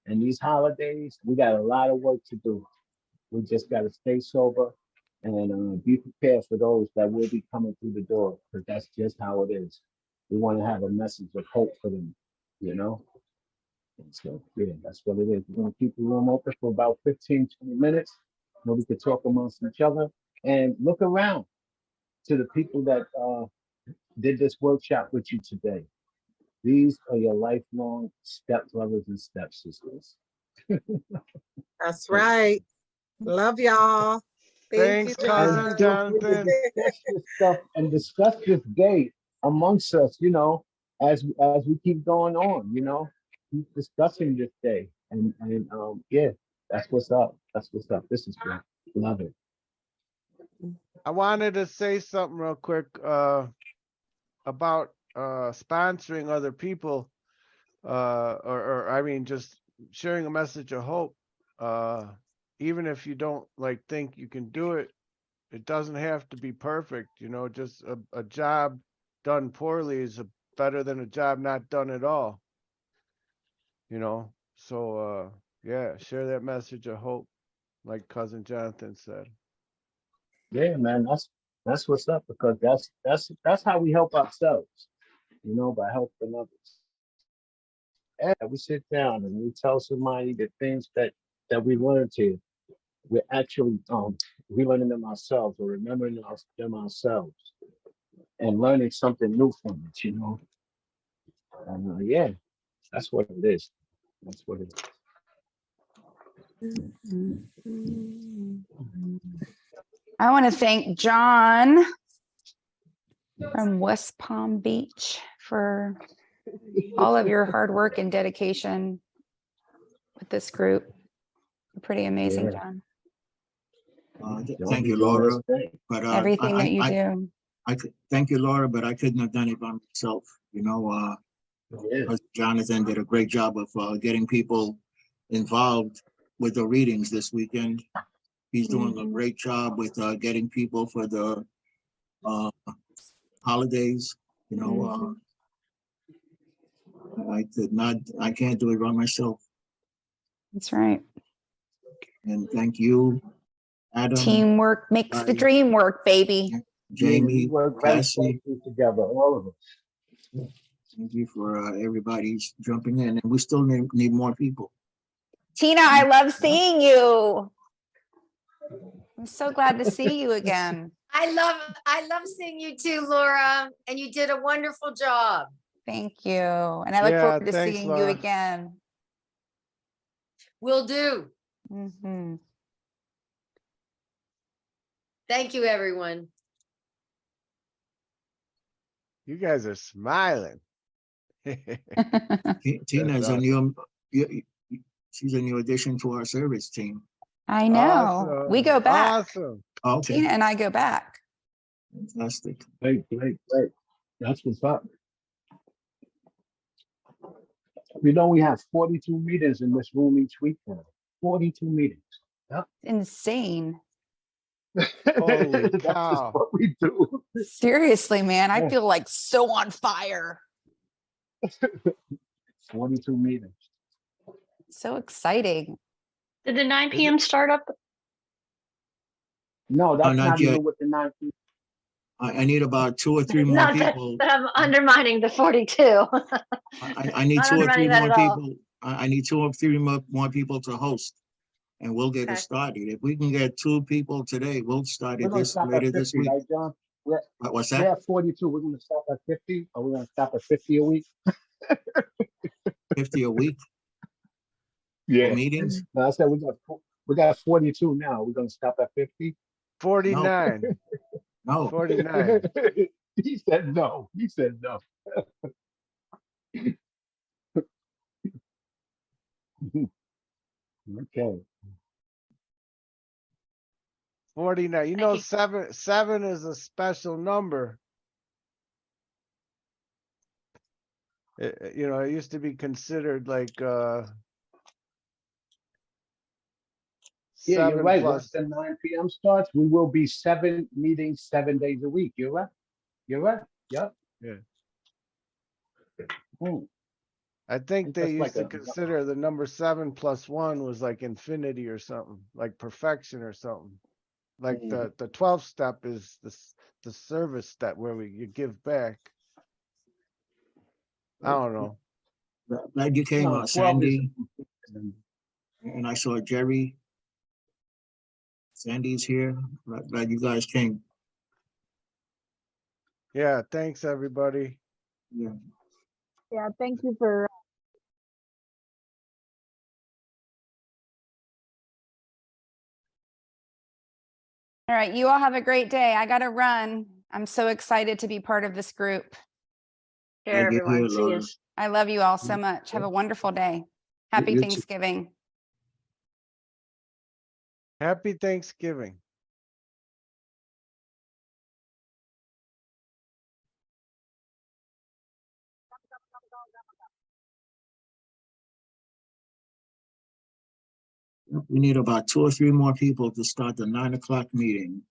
And these holidays, we got a lot of work to do. We just got to stay sober and be prepared for those that will be coming through the door, because that's just how it is. We want to have a message of hope for them, you know? And so, yeah, that's what it is. We're going to keep the room open for about 15, 20 minutes, where we can talk amongst each other and look around to the people that did this workshop with you today. These are your lifelong stepbrothers and stepsisters. That's right. Love y'all. Thank you, Thanks, John. cousin Feel free to Jonathan. discuss this stuff and discuss this day amongst us, as we keep going on, keep discussing this day. And yeah, that's what's up. That's what's up. This is great. Love it. I wanted to say something real quick about sponsoring other people, or I mean, just sharing a message of hope. Even if you don't think you can do it, it doesn't have to be perfect. Just a job done poorly is better than a job not done at all. So yeah, share that message of hope, like cousin Jonathan said. Yeah, man, that's what's up, because that's how we help ourselves, by helping others. And we sit down and we tell somebody the things that we learned here. We're actually relearning them ourselves, or remembering them ourselves, and learning something new from it. And yeah, that's what it is. That's what it is. I want to thank John from West Palm Beach for all of your hard work and dedication with this group. You're pretty amazing, Yeah. John. Thank you, Laura. But Everything that you do. I could thank you, Laura, but I couldn't have done it by myself. Yeah. Because Jonathan did a great job of getting people involved with the readings this weekend. He's doing a great job with getting people for the holidays. I can't do it by myself. That's right. And thank you, Adam, Teamwork makes the dream work, baby. Jamie, we work very Cassie. closely together, all of us. Thank you for everybody's jumping in, and we still need more people. Tina, I love seeing you. I'm so glad to see you again. I love seeing you too, Laura, and you did a wonderful job. Thank you. And I look Yeah, forward to thanks, seeing Laura. you again. Will do. Mhm. Thank you, everyone. You guys are smiling. Tina is awesome. she's a new addition to our service team. I know. Awesome. We go back. Awesome. Okay, Tina and I go back. fantastic. Great. That's what's up. We have 42 meetings in this room each week now. 42 meetings. Yep. Insane. Holy That's just cow. what we do. Seriously, man. I Yeah. feel like so on fire. 42 meetings. So exciting. Did the 9 p.m. start up? No, that's not not yet. even with the 19. I need about 2 or 3 more Not that, people. that I'm undermining the 42. I need Not 2 or 3 undermining that more at all. people. I need 2 or 3 more people to host, and we'll get it Okay. started. If we can get 2 people today, we'll start We're it gonna this stop at later this 50, week. right, John? What's We're that? at 42. We're gonna stop at 50, or we're gonna stop at 50 a week? 50 a week for Yeah. meetings? No, I said we got 42 now. We're gonna stop at 50. 49, No, 49. He said no. He said no. Okay. 49. You Thank know, you. seven is a special number. You know, it used to be considered like Yeah, you're 7 right. Once plus. the 9 p.m. starts, we will be 7 meetings 7 days a week. You're right. You're right. Yep. Yeah. Hmm. I think It's they just like used to a consider the number 7 plus 1 was like infinity or something, like perfection or something. Like Mhm. the 12th step is the service step where you give back. I don't know. glad you came, No, 12 is Sandy, and I saw Jerry. Sandy's here. Glad you guys came. Yeah, thanks everybody. Yeah. Yeah, thank you for All right, you all have a great day. I gotta run. I'm so excited to be part of this group. Here, Glad you're everyone. here, See you. Laura. I love you all so much. Have a wonderful day. Happy You too. Thanksgiving. Happy Thanksgiving. We need about 2 or 3 more people to start the 9 o'clock meeting.